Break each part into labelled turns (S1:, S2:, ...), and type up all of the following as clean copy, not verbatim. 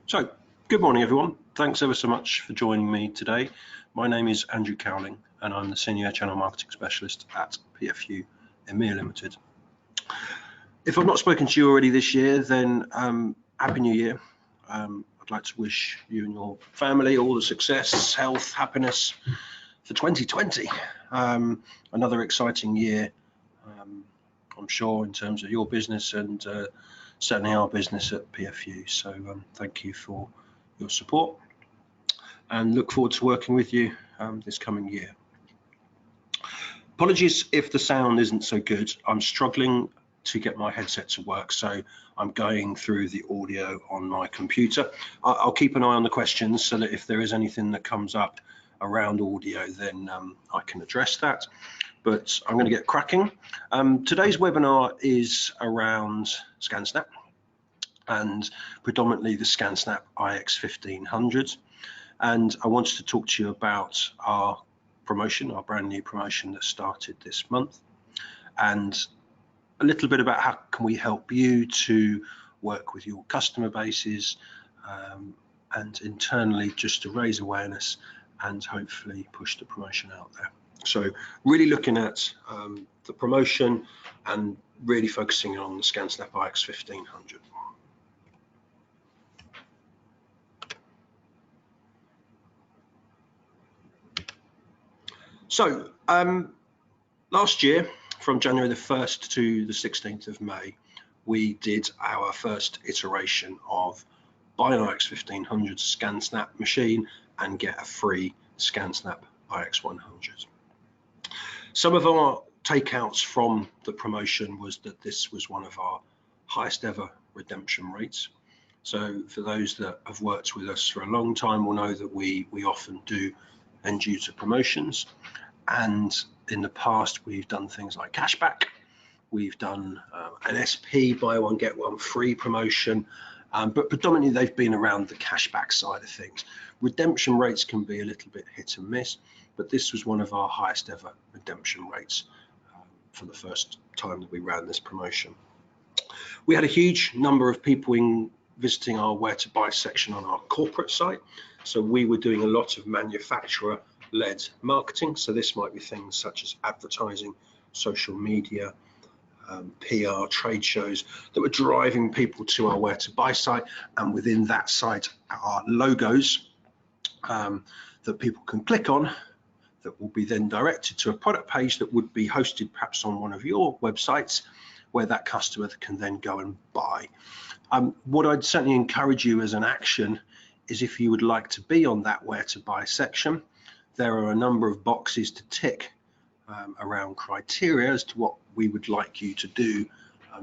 S1: So, good morning everyone. Thanks ever so much for joining me today. My name is Andrew Cowling and I'm the Senior Channel Marketing Specialist at PFU EMEA Limited. If I've not spoken to you already this year, then Happy New Year. I'd like to wish you and your family all the success, health, happiness for 2020. Another exciting year, I'm sure, in terms of your business and certainly our business at PFU. So thank you for your support and look forward to working with you this coming year. Apologies if the sound isn't so good. I'm struggling to get my headset to work, so I'm going through the audio on my computer. I'll keep an eye on the questions so that if there is anything that comes up around audio, then I can address that. But I'm going to get cracking. Today's webinar is around ScanSnap and predominantly the ScanSnap iX1500. And I wanted to talk to you about our promotion, our brand new promotion that started this month, and a little bit about how can we help you to work with your customer bases and internally just to raise awareness and hopefully push the promotion out there. So really looking at the promotion and really focusing on the ScanSnap iX1500. So last year, from January the 1st to the 16th of May, we did our first iteration of buy an iX1500 ScanSnap machine and get a free ScanSnap iX100. Some of our takeouts from the promotion was that this was one of our highest ever redemption rates. So for those that have worked with us for a long time will know that we often do end user promotions, and in the past we've done things like cashback, we've done an SP buy one get one free promotion, but predominantly they've been around the cashback side of things. Redemption rates can be a little bit hit and miss, but this was one of our highest ever redemption rates for the first time that we ran this promotion. We had a huge number of people visiting our where to buy section on our corporate site. So we were doing a lot of manufacturer-led marketing. So this might be things such as advertising, social media, PR, trade shows that were driving people to our where to buy site, and within that site are logos that people can click on that will be then directed to a product page that would be hosted perhaps on one of your websites, where that customer can then go and buy. What I'd certainly encourage you as an action is, if you would like to be on that where to buy section, there are a number of boxes to tick around criteria as to what we would like you to do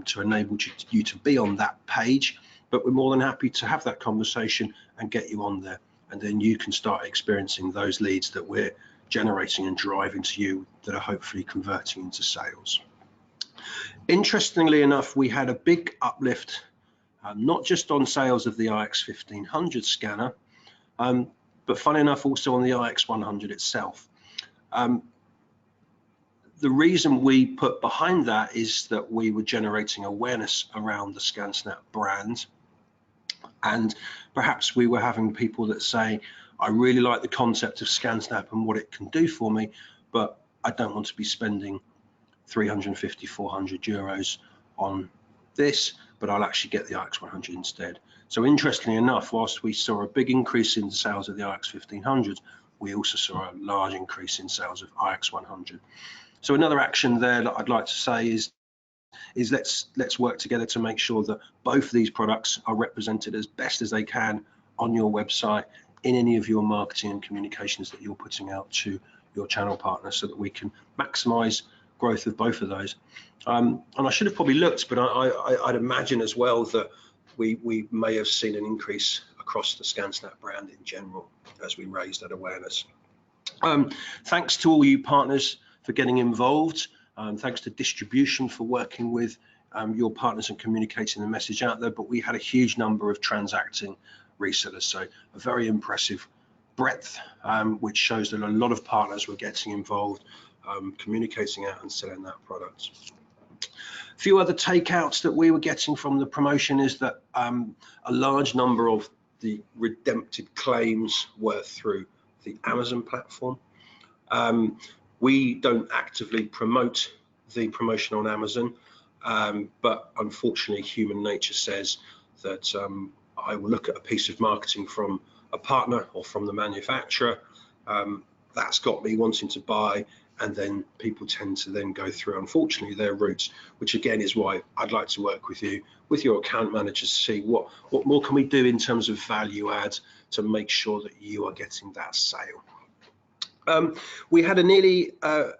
S1: to enable you to be on that page. But we're more than happy to have that conversation and get you on there, and then you can start experiencing those leads that we're generating and driving to you that are hopefully converting into sales. Interestingly enough, we had a big uplift, not just on sales of the iX1500 scanner, but fun enough also on the iX100 itself. The reason we put behind that is that we were generating awareness around the ScanSnap brand, and perhaps we were having people that say, I really like the concept of ScanSnap and what it can do for me, but I don't want to be spending 350, 400 euros on this, but I'll actually get the iX100 instead. So interestingly enough, whilst we saw a big increase in the sales of the iX1500, we also saw a large increase in sales of iX100. So another action there that I'd like to say is let's work together to make sure that both of these products are represented as best as they can on your website, in any of your marketing and communications that you're putting out to your channel partners, so that we can maximize growth of both of those. And I should have probably looked, but I'd imagine as well that we may have seen an increase across the ScanSnap brand in general as we raise that awareness. Thanks to all you partners for getting involved. Thanks to distribution for working with your partners and communicating the message out there. But we had a huge number of transacting resellers, so a very impressive breadth, which shows that a lot of partners were getting involved, communicating out and selling that product. A few other takeouts that we were getting from the promotion is that a large number of the redempted claims were through the Amazon platform. We don't actively promote the promotion on Amazon, but unfortunately human nature says that I will look at a piece of marketing from a partner or from the manufacturer. That's got me wanting to buy, and then people tend to then go through, unfortunately, their routes, which again is why I'd like to work with you, with your account managers, to see what more can we do in terms of value add to make sure that you are getting that sale. We had a nearly a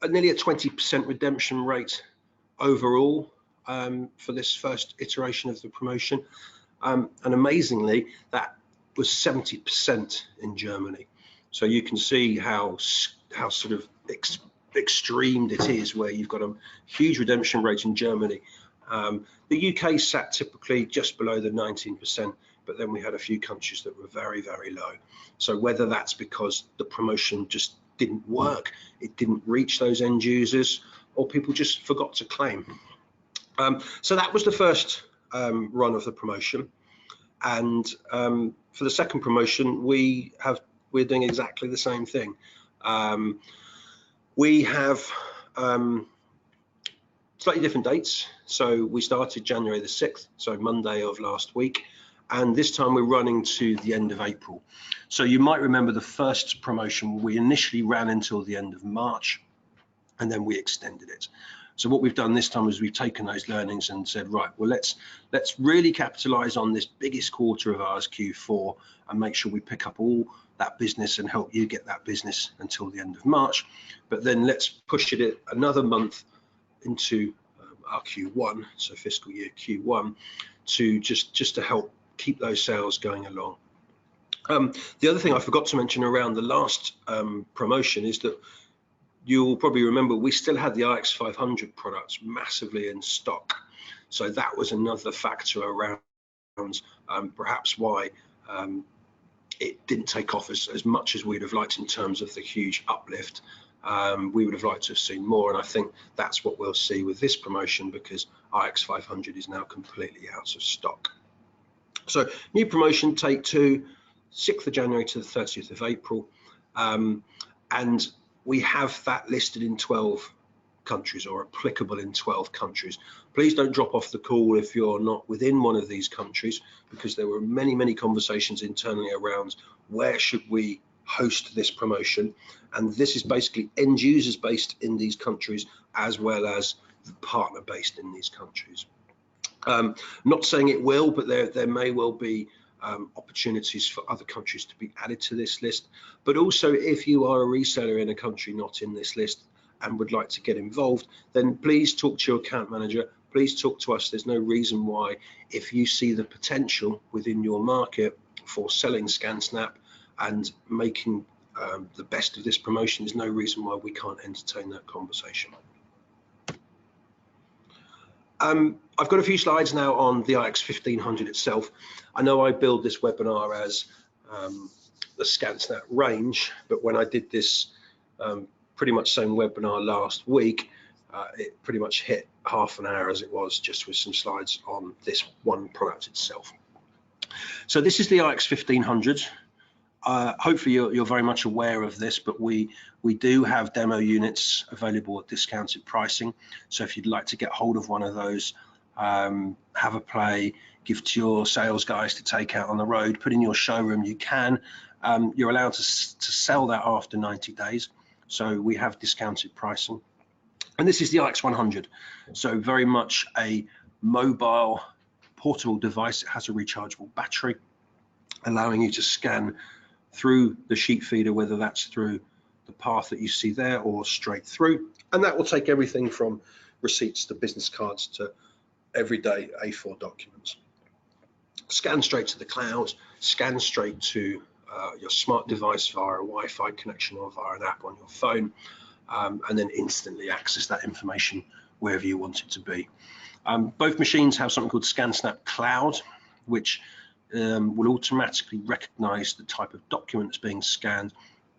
S1: 20% redemption rate overall for this first iteration of the promotion, and amazingly that was 70% in Germany. So you can see how sort of extreme it is, where you've got a huge redemption rate in Germany. The UK sat typically just below the 19%, but then we had a few countries that were very, very low. So whether that's because the promotion just didn't work, it didn't reach those end users, or people just forgot to claim. So that was the first run of the promotion. And for the second promotion, we're doing exactly the same thing. We have slightly different dates. So we started January the 6th, so Monday of last week, and this time we're running to the end of April. So you might remember the first promotion we initially ran until the end of March, and then we extended it. So what we've done this time is we've taken those learnings and said, right, well, let's really capitalize on this biggest quarter of ours, Q4, and make sure we pick up all that business and help you get that business until the end of March. But then let's push it another month into our Q1, so fiscal year Q1, to just to help keep those sales going along. The other thing I forgot to mention around the last promotion is that you'll probably remember we still had the IX500 products massively in stock. So that was another factor around perhaps why it didn't take off as much as we'd have liked in terms of the huge uplift. We would have liked to have seen more, and I think that's what we'll see with this promotion, because IX500 is now completely out of stock. So new promotion, take two, 6th of January to the 30th of April, and we have that listed in 12 countries, or applicable in 12 countries. Please don't drop off the call if you're not within one of these countries, because there were many conversations internally around where should we host this promotion, and this is basically end users based in these countries as well as the partner based in these countries. Not saying it will, but there may well be opportunities for other countries to be added to this list. But also, if you are a reseller in a country not in this list and would like to get involved, then please talk to your account manager, please talk to us. There's no reason why, if you see the potential within your market for selling ScanSnap and making the best of this promotion, there's no reason why we can't entertain that conversation. I've got a few slides now on the IX1500 itself. I know I build this webinar as the ScanSnap range, but when I did this pretty much same webinar last week, it pretty much hit half an hour as it was, just with some slides on this one product itself. So this is the IX1500. Hopefully you're very much aware of this, but we do have demo units available at discounted pricing. So if you'd like to get hold of one of those, have a play, give to your sales guys to take out on the road, put in your showroom, you can. You're allowed to sell that after 90 days. So we have discounted pricing. And this is the IX100. So very much a mobile portable device. It has a rechargeable battery, allowing you to scan through the sheet feeder, whether that's through the path that you see there or straight through. And that will take everything from receipts to business cards to everyday A4 documents. Scan straight to the cloud, scan straight to your smart device via a Wi-Fi connection or via an app on your phone, and then instantly access that information wherever you want it to be. Both machines have something called ScanSnap Cloud, which will automatically recognize the type of document that's being scanned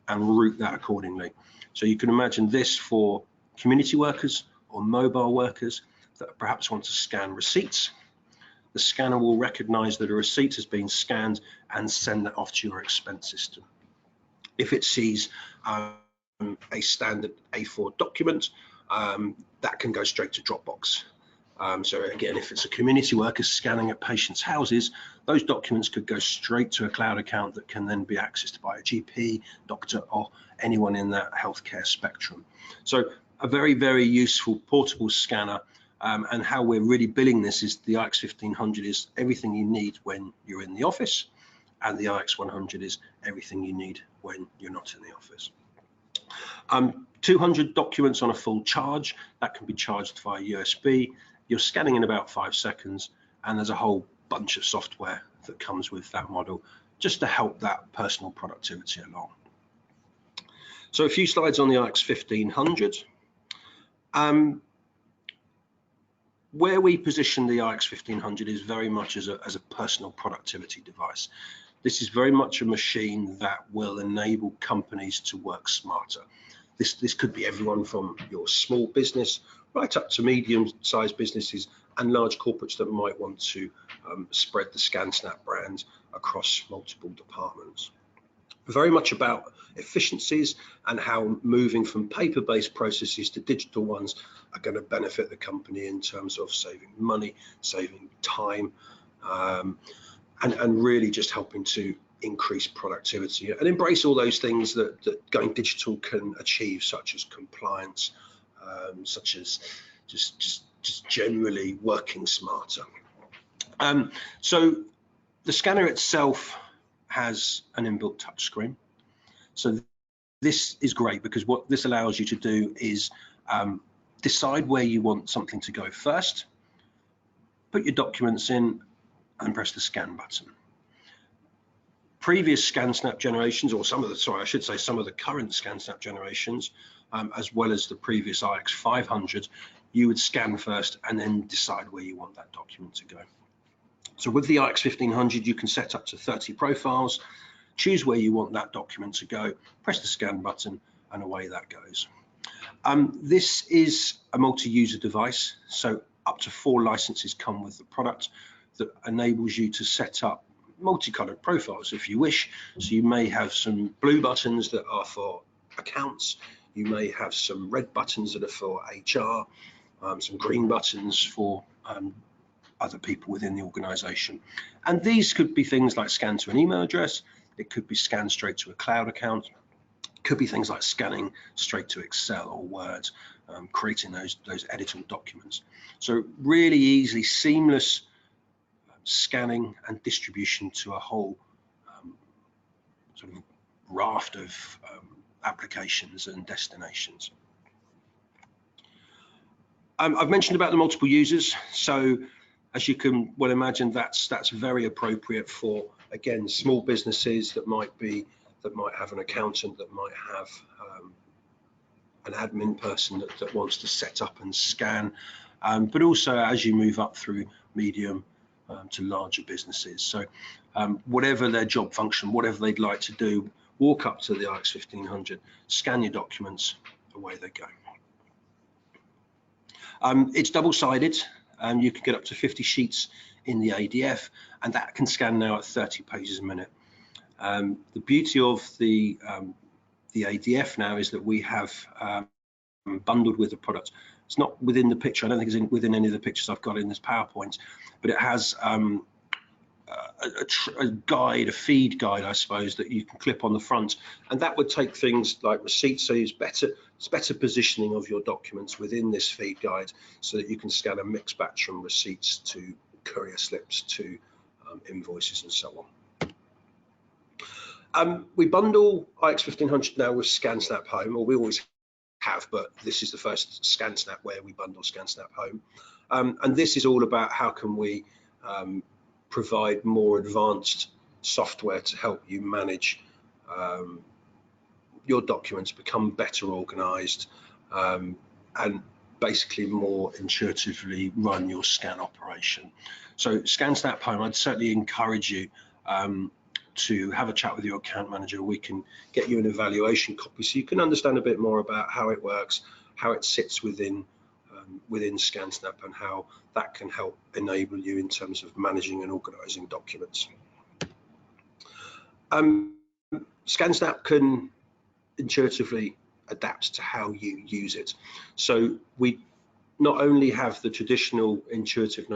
S1: and route that accordingly. So you can imagine this for community workers or mobile workers that perhaps want to scan receipts. the scanner will recognize that a receipt has been scanned and send that off to your expense system. If it sees a standard A4 document, that can go straight to Dropbox. So again, if it's a community worker scanning at patients' houses, those documents could go straight to a cloud account that can then be accessed by a GP, doctor, or anyone in that healthcare spectrum. So a very, very useful portable scanner. And how we're really billing this is the IX1500 is everything you need when you're in the office, and the IX100 is everything you need when you're not in the office. 200 documents on a full charge, that can be charged via USB. You're scanning in about 5 seconds, and there's a whole bunch of software that comes with that model just to help that personal productivity along. So a few slides on the IX1500. Where we position the IX1500 is very much as a personal productivity device. This is very much a machine that will enable companies to work smarter. This could be everyone from your small business right up to medium-sized businesses and large corporates that might want to spread the ScanSnap brand across multiple departments. Very much about efficiencies and how moving from paper-based processes to digital ones are going to benefit the company in terms of saving money, saving time, and really just helping to increase productivity and embrace all those things that going digital can achieve, such as compliance, such as just generally working smarter. So the scanner itself has an inbuilt touchscreen. So this is great because what this allows you to do is decide where you want something to go first, put your documents in, and press the scan button. Previous ScanSnap generations, or some of the current ScanSnap generations, as well as the previous IX500, you would scan first and then decide where you want that document to go. So with the IX1500, you can set up to 30 profiles, choose where you want that document to go, press the scan button, and away that goes. This is a multi-user device, so up to 4 licenses come with the product that enables you to set up multicolored profiles if you wish. So you may have some blue buttons that are for accounts, you may have some red buttons that are for HR, some green buttons for other people within the organization. And these could be things like scan to an email address, it could be scanned straight to a cloud account, it could be things like scanning straight to Excel or Word, creating those editable documents. So really easy, seamless scanning and distribution to a whole sort of raft of applications and destinations. I've mentioned about the multiple users, so as you can well imagine, that's very appropriate for, again, small businesses that might have an accountant, that might have an admin person that wants to set up and scan, but also as you move up through medium to larger businesses. So whatever their job function, whatever they'd like to do, walk up to the IX1500, scan your documents, away they go. It's double-sided. You can get up to 50 sheets in the ADF, and that can scan now at 30 pages a minute. The beauty of the ADF now is that we have bundled with the product. It's not within the picture. I don't think it's within any of the pictures I've got in this PowerPoint, but it has a guide, a feed guide, I suppose, that you can clip on the front, and that would take things like receipts. So it's better positioning of your documents within this feed guide, so that you can scan a mixed batch from receipts to courier slips to invoices and so on. We bundle IX1500 now with ScanSnap Home, or we always have, but this is the first ScanSnap where we bundle ScanSnap Home, and this is all about how can we provide more advanced software to help you manage your documents, become better organized, and basically more intuitively run your scan operation. So ScanSnap Home, I'd certainly encourage you to have a chat with your account manager. We can get you an evaluation copy so you can understand a bit more about how it works, how it sits within within ScanSnap and how that can help enable you in terms of managing and organizing documents. ScanSnap can intuitively adapt to how you use it. So we not only have the traditional intuitive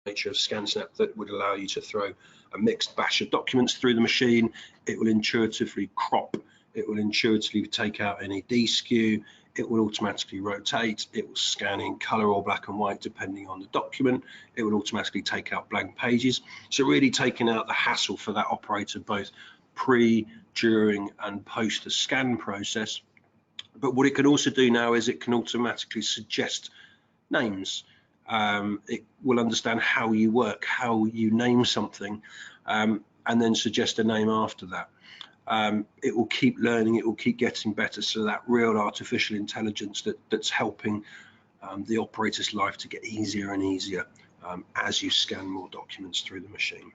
S1: nature of ScanSnap that would allow you to throw a mixed batch of documents through the machine, it will intuitively crop, it will intuitively take out any deskew, it will automatically rotate, it will scan in color or black and white depending on the document, it will automatically take out blank pages. So really taking out the hassle for that operator both pre, during and post the scan process. But what it can also do now is it can automatically suggest names. It will understand how you work, how you name something, and then suggest a name after that. It will keep learning, it will keep getting better, so that real artificial intelligence that's helping the operator's life to get easier and easier as you scan more documents through the machine.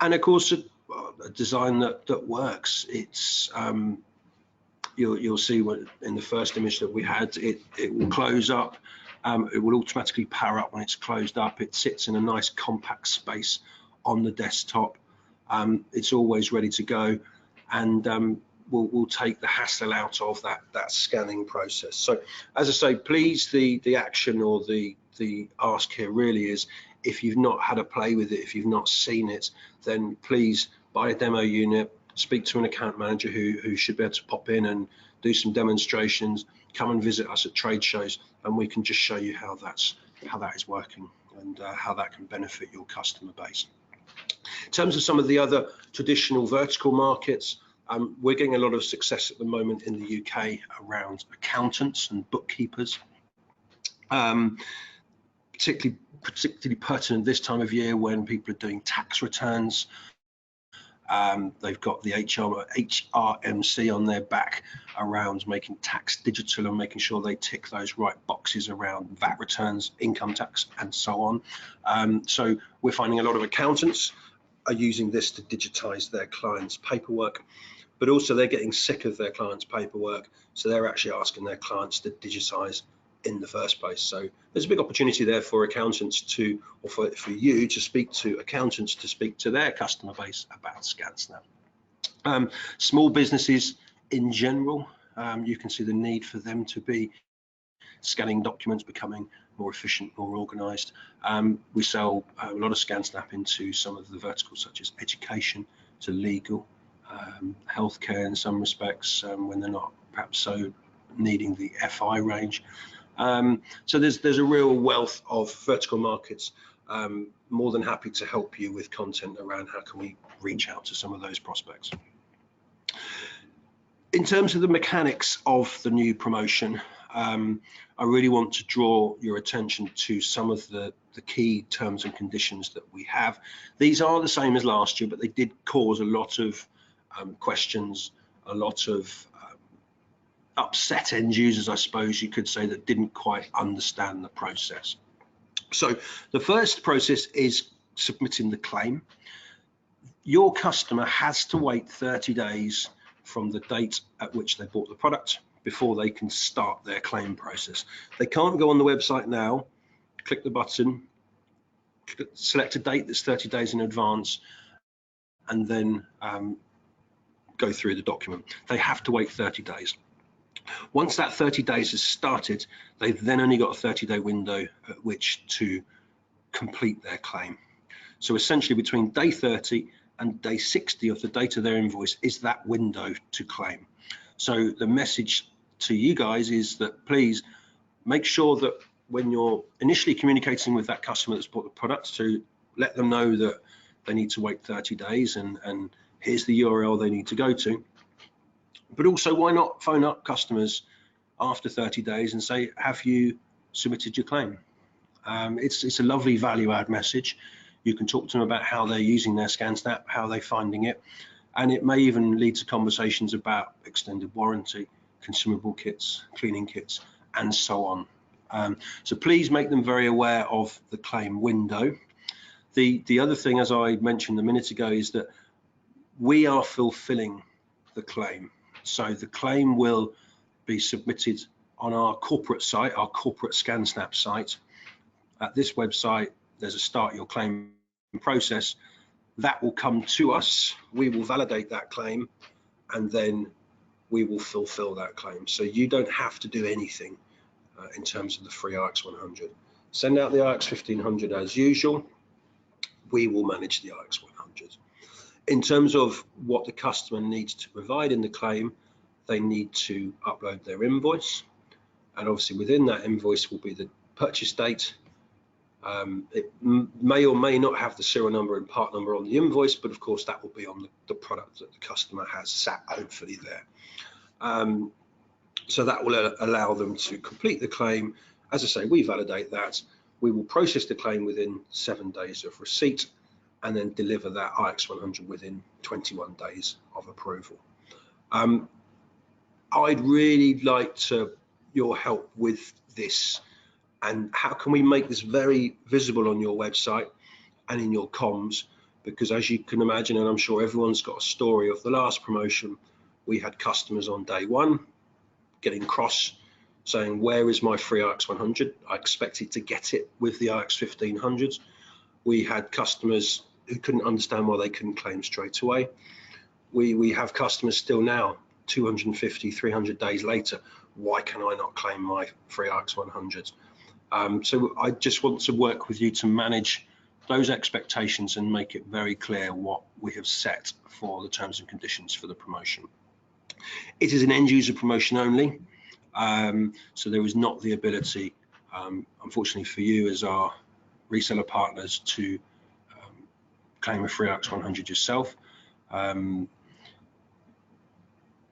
S1: And of course, a design that works. It's you'll see in the first image that we had, it will close up. It will automatically power up when it's closed up. It sits in a nice compact space on the desktop. It's always ready to go, and we'll take the hassle out of that scanning process. So as I say, please, the action or the ask here really is, if you've not had a play with it, if you've not seen it, then please buy a demo unit, speak to an account manager who should be able to pop in and do some demonstrations, come and visit us at trade shows, and we can just show you how that is working and how that can benefit your customer base. In terms of some of the other traditional vertical markets, we're getting a lot of success at the moment in the UK around accountants and bookkeepers. Particularly pertinent this time of year when people are doing tax returns. They've got the HRMC on their back around making tax digital and making sure they tick those right boxes around VAT returns, income tax, and so on. So we're finding a lot of accountants are using this to digitize their clients' paperwork, but also they're getting sick of their clients' paperwork, so they're actually asking their clients to digitize in the first place. So there's a big opportunity there for accountants to, or for you to speak to accountants to speak to their customer base about ScanSnap. Small businesses in general, you can see the need for them to be scanning documents, becoming more efficient, more organized. We sell a lot of ScanSnap into some of the verticals such as education, to legal, healthcare in some respects, when they're not perhaps so needing the FI range. So there's a real wealth of vertical markets. More than happy to help you with content around how can we reach out to some of those prospects. In terms of the mechanics of the new promotion, I really want to draw your attention to some of the key terms and conditions that we have. These are the same as last year, but they did cause a lot of questions, a lot of upset end users, I suppose you could say, that didn't quite understand the process. So the first process is submitting the claim. Your customer has to wait 30 days from the date at which they bought the product before they can start their claim process. They can't go on the website now, click the button, select a date that's 30 days in advance, and then go through the document. They have to wait 30 days. Once that 30 days has started, they've then only got a 30-day window at which to complete their claim. So essentially between day 30 and day 60 of the date of their invoice is that window to claim. So the message to you guys is that please make sure that when you're initially communicating with that customer that's bought the product, to let them know that they need to wait 30 days and here's the URL they need to go to. But also, why not phone up customers after 30 days and say, have you submitted your claim? It's a lovely value add message. You can talk to them about how they're using their ScanSnap, how they're finding it, and it may even lead to conversations about extended warranty, consumable kits, cleaning kits, and so on. So please make them very aware of the claim window. The other thing, as I mentioned a minute ago, is that we are fulfilling the claim. So the claim will be submitted on our corporate site, our corporate ScanSnap site. At this website, there's a start your claim process. That will come to us. We will validate that claim, and then we will fulfill that claim. So you don't have to do anything in terms of the free IX100. Send out the IX1500 as usual. We will manage the IX100. In terms of what the customer needs to provide in the claim, they need to upload their invoice, and obviously within that invoice will be the purchase date. It may or may not have the serial number and part number on the invoice, but of course that will be on the product that the customer has sat hopefully there. So that will allow them to complete the claim. As I say, we validate that. We will process the claim within 7 days of receipt, and then deliver that IX100 within 21 days of approval. I'd really like your help with this, and how can we make this very visible on your website and in your comms? Because as you can imagine, and I'm sure everyone's got a story of the last promotion, we had customers on day one getting cross, saying, where is my free IX100? I expected to get it with the IX1500s. We had customers who couldn't understand why they couldn't claim straight away. We have customers still now, 250, 300 days later, why can I not claim my free IX100s? So I just want to work with you to manage those expectations and make it very clear what we have set for the terms and conditions for the promotion. It is an end user promotion only, so there is not the ability, unfortunately for you as our reseller partners, to claim a free IX100 yourself.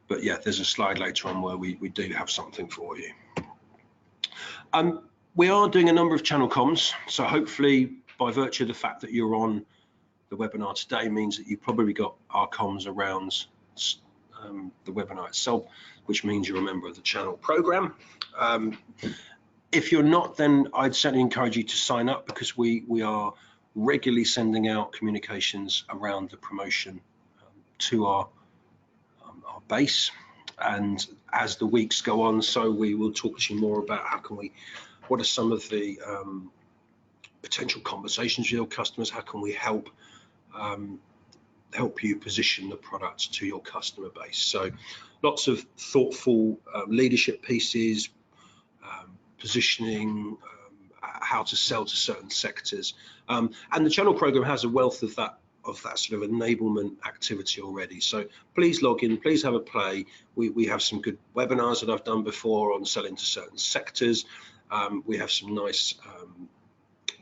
S1: But yeah, there's a slide later on where we do have something for you. We are doing a number of channel comms, so hopefully by virtue of the fact that you're on the webinar today means that you've probably got our comms around the webinar itself, which means you're a member of the channel program. If you're not, then I'd certainly encourage you to sign up, because we are regularly sending out communications around the promotion to our base, and as the weeks go on, so we will talk to you more about what are some of the potential conversations with your customers, how can we help you position the products to your customer base. So lots of thoughtful leadership pieces, positioning, how to sell to certain sectors, and the channel program has a wealth of that sort of enablement activity already. So please log in, please have a play. We have some good webinars that I've done before on selling to certain sectors. We have some nice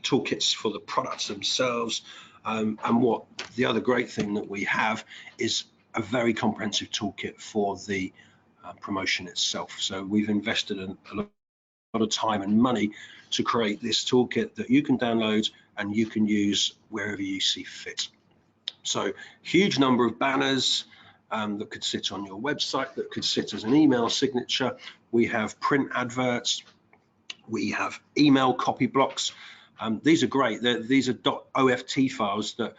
S1: toolkits for the products themselves, and what the other great thing that we have is a very comprehensive toolkit for the promotion itself. So we've invested a lot of time and money to create this toolkit that you can download and you can use wherever you see fit. So huge number of banners that could sit on your website, that could sit as an email signature. We have print adverts, we have email copy blocks. These are great. These are .oft files that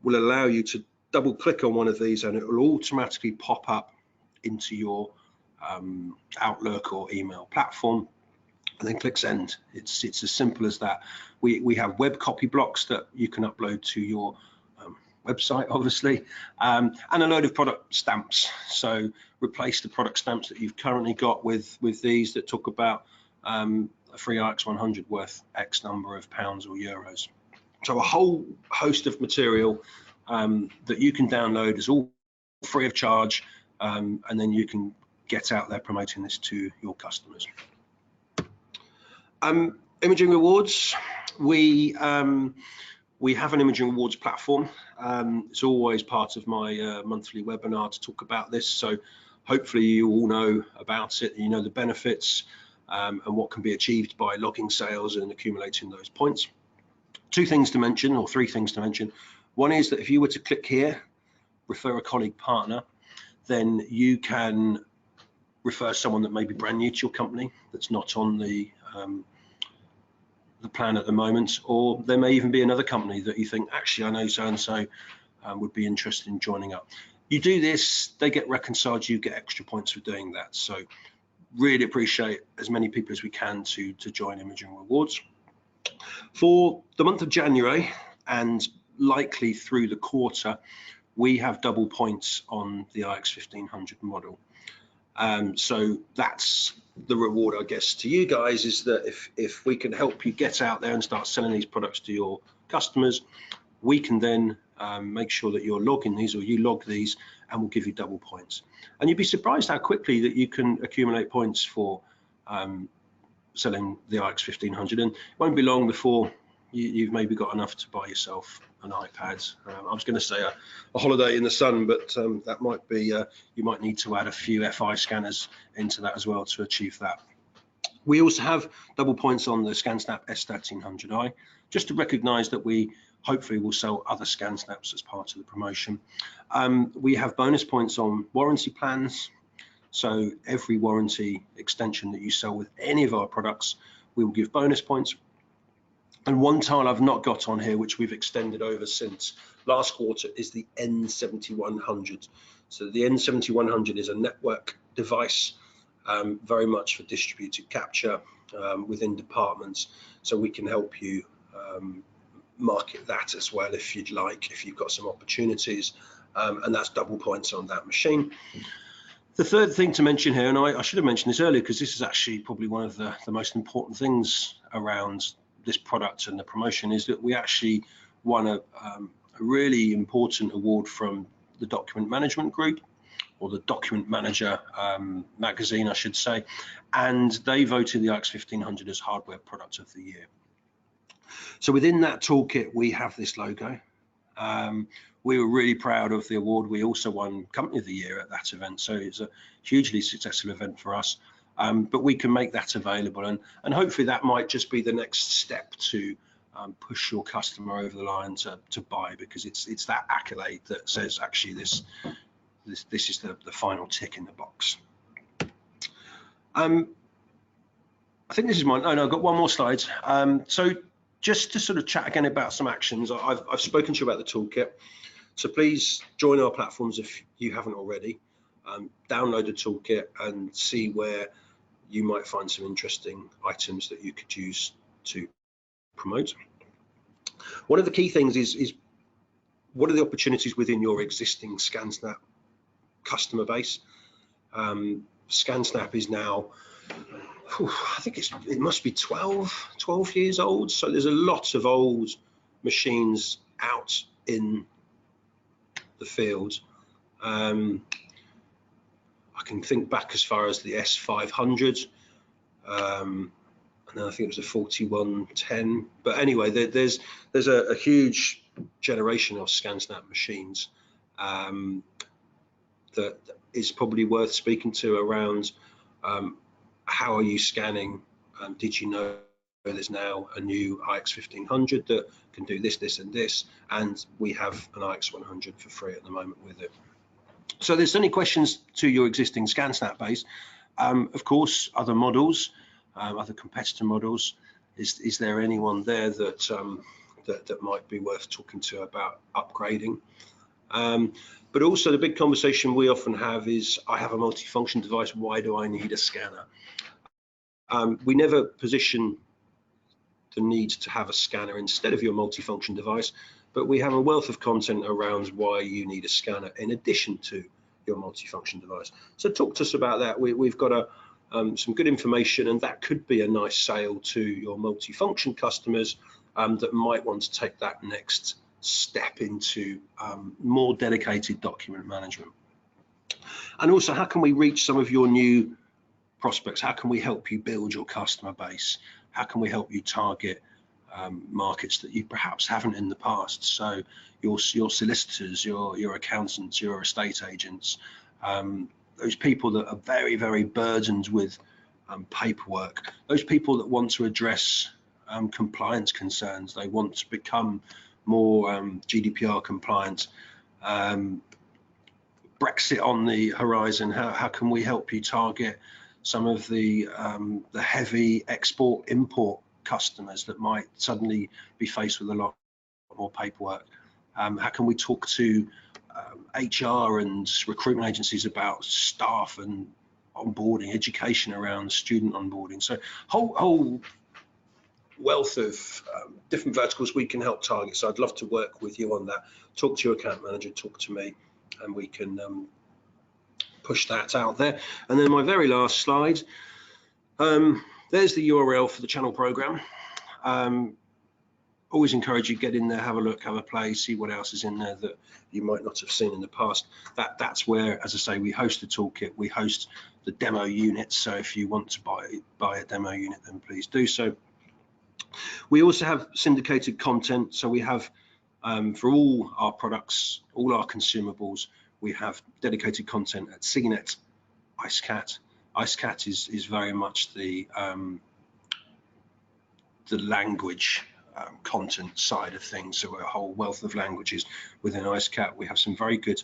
S1: will allow you to double click on one of these and it will automatically pop up into your Outlook or email platform, and then click send. It's as simple as that. We have web copy blocks that you can upload to your website, obviously, and a load of product stamps. So replace the product stamps that you've currently got with these that talk about a free IX100 worth X number of pounds or euros. So a whole host of material that you can download is all free of charge, and then you can get out there promoting this to your customers. Imaging rewards. We have an imaging rewards platform. It's always part of my monthly webinar to talk about this. So hopefully you all know about it. You know the benefits and what can be achieved by logging sales and accumulating those points. Two things to mention, or three things to mention. One is that if you were to click here, refer a colleague partner, then you can refer someone that may be brand new to your company, that's not on the plan at the moment, or there may even be another company that you think, actually I know so-and-so would be interested in joining up. You do this, they get reconciled, you get extra points for doing that. So really appreciate as many people as we can to join Imaging Rewards. For the month of January and likely through the quarter, we have double points on the IX1500 model. So that's the reward, I guess, to you guys, is that if we can help you get out there and start selling these products to your customers, we can then make sure that you're logging these, or you log these, and we'll give you double points. And you'd be surprised how quickly that you can accumulate points for selling the IX1500, and it won't be long before you've maybe got enough to buy yourself an iPad. I was going to say a holiday in the sun, but that might be, you might need to add a few FI scanners into that as well to achieve that. We also have double points on the ScanSnap S1300i, just to recognise that we hopefully will sell other ScanSnaps as part of the promotion. We have bonus points on warranty plans. So every warranty extension that you sell with any of our products, we will give bonus points. And one tile I've not got on here, which we've extended over since last quarter, is the N7100. So the N7100 is a network device, very much for distributed capture within departments. So we can help you market that as well if you'd like, if you've got some opportunities, and that's double points on that machine. The third thing to mention here, and I should have mentioned this earlier because this is actually probably one of the most important things around this product and the promotion, is that we actually won a really important award from the Document Management Group, or the Document Manager magazine, I should say, and they voted the IX1500 as Hardware Product of the Year. So within that toolkit, we have this logo. We were really proud of the award. We also won Company of the Year at that event, so it's a hugely successful event for us. But we can make that available, and hopefully that might just be the next step to push your customer over the line to buy, because it's that accolade that says actually this is the final tick in the box. I think this is mine. Oh no, I've got one more slide. So just to sort of chat again about some actions, I've spoken to you about the toolkit. So please join our platforms if you haven't already. Download the toolkit and see where you might find some interesting items that you could use to promote. One of the key things is what are the opportunities within your existing ScanSnap customer base? ScanSnap is now, I think it must be 12 years old, so there's a lot of old machines out in the field. I can think back as far as the S500, and then I think it was a 4110. But anyway, there's a huge generation of ScanSnap machines that is probably worth speaking to around how are you scanning. Did you know there's now a new IX1500 that can do this, this, and this, and we have an IX100 for free at the moment with it. So there's any questions to your existing ScanSnap base. Of course, other models, other competitor models. Is there anyone there that that might be worth talking to about upgrading? But also the big conversation we often have is, I have a multifunction device, why do I need a scanner? We never position the need to have a scanner instead of your multifunction device, but we have a wealth of content around why you need a scanner in addition to your multifunction device. So talk to us about that. We've got some good information, and that could be a nice sale to your multifunction customers that might want to take that next step into more dedicated document management. And also, how can we reach some of your new prospects? How can we help you build your customer base? How can we help you target markets that you perhaps haven't in the past? So your solicitors, your accountants, your estate agents, those people that are very, very burdened with paperwork, those people that want to address compliance concerns, they want to become more GDPR compliant, Brexit on the horizon. How can we help you target some of the heavy export-import customers that might suddenly be faced with a lot more paperwork? How can we talk to HR and recruitment agencies about staff and onboarding, education around student onboarding. So whole wealth of different verticals we can help target. So I'd love to work with you on that. Talk to your account manager, talk to me, and we can push that out there. And then my very last slide, there's the URL for the channel program. Always encourage you, get in there, have a look, have a play, see what else is in there that you might not have seen in the past. That's where, as I say, we host the toolkit, we host the demo units. So if you want to buy a demo unit, then please do so. We also have syndicated content. So we have, for all our products, all our consumables, we have dedicated content at CNET, IceCat. IceCat is very much the language content side of things. So a whole wealth of languages within IceCat. We have some very good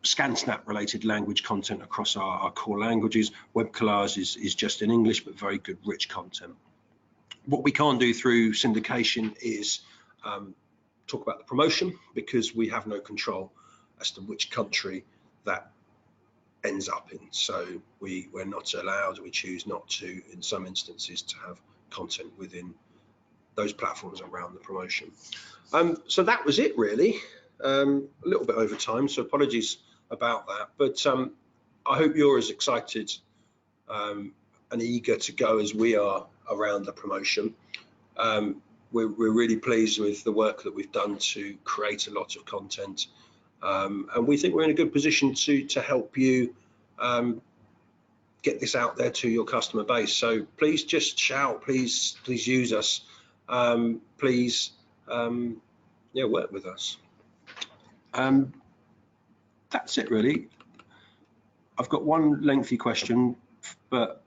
S1: ScanSnap related language content across our core languages. Web Collage is just in English, but very good rich content. What we can't do through syndication is talk about the promotion, because we have no control as to which country that ends up in. So we're not allowed, we choose not to, in some instances, to have content within those platforms around the promotion. So that was it really. A little bit over time, so apologies about that, but I hope you're as excited and eager to go as we are around the promotion. We're really pleased with the work that we've done to create a lot of content, and we think we're in a good position to help you get this out there to your customer base. So please just shout, please use us, please work with us. That's it really. I've got one lengthy question, but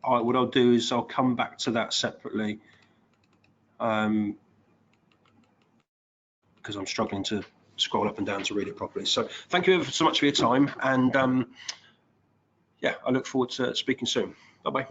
S1: what I'll do is I'll come back to that separately, because I'm struggling to scroll up and down to read it properly. So thank you ever so much for your time, and yeah, I look forward to speaking soon. Bye-bye.